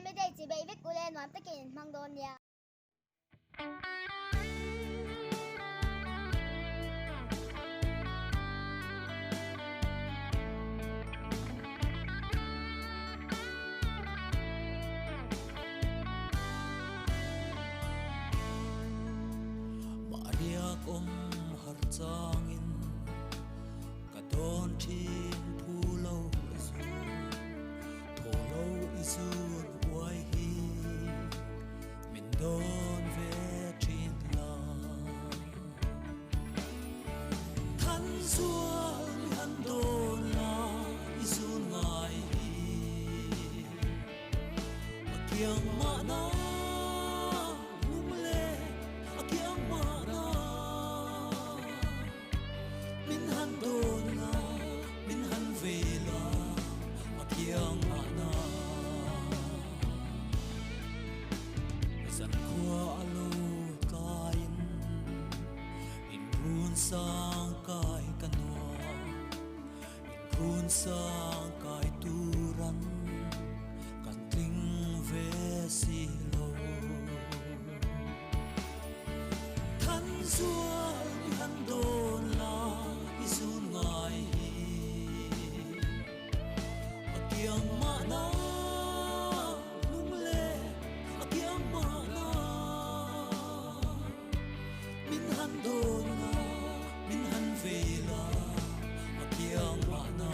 ไม่ได้จีเบวิกูเลนวันตะกินมังโดนยาharcangin kadon thin phulo isu tholo isu wai hi min don ve thin la than sual han don la isu ngai hi akiang ma na sang kai kanwa in run sang kai turan kan ting ve si lo than sual han don la isun ngai hi akiang ma na lung le akiang ma na min han don vela akiang mana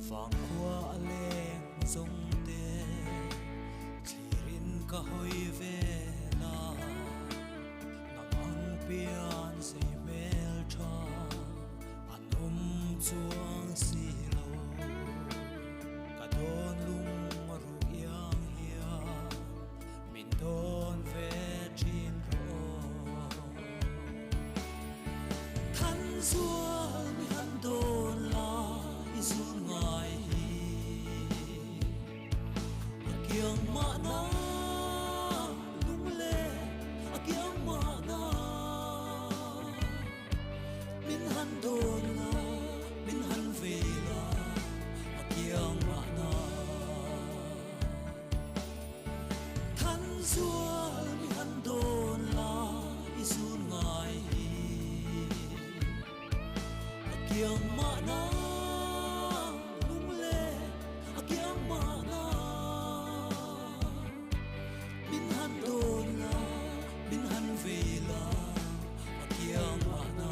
vang qua aleng zong te chirin ka hoi ve pian say mel tha anum chuang si lo ka don lung ru yang hia min don ve chin ro than sual mi han don la isun ngai hi akiang ma na don la min han vela akiang ma na than sual mi han don la isun ngai hi akiang ma na lung le akiang ma na min han don la min han vela akiang ma na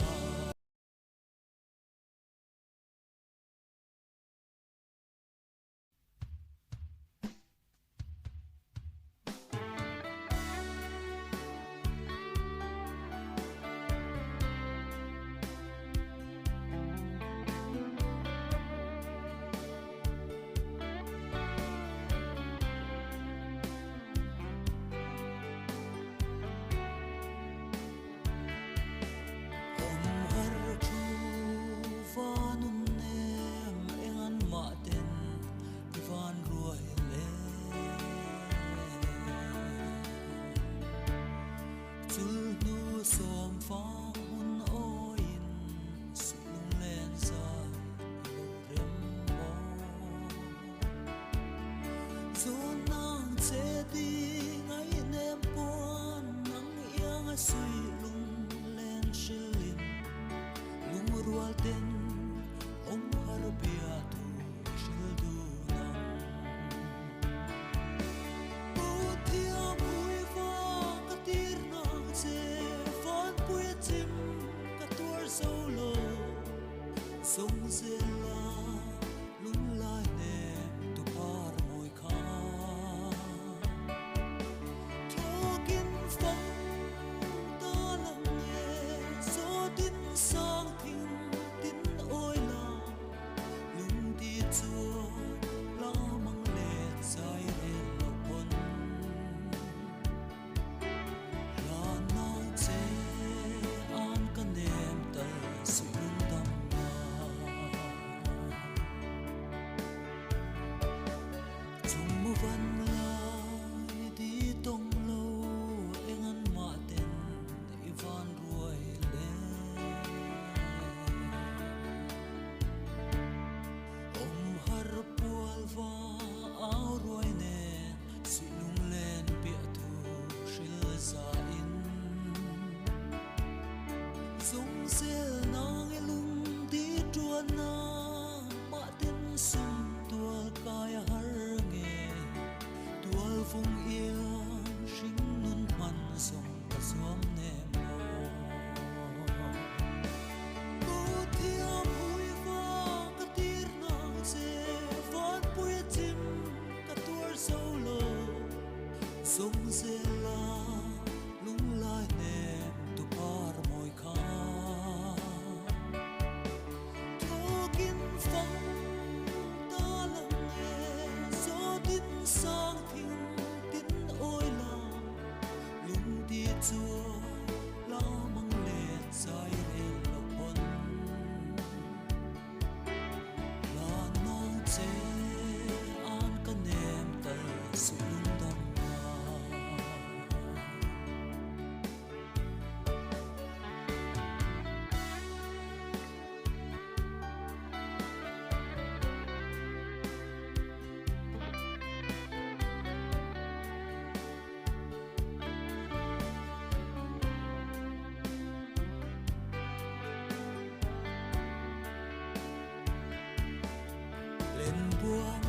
buông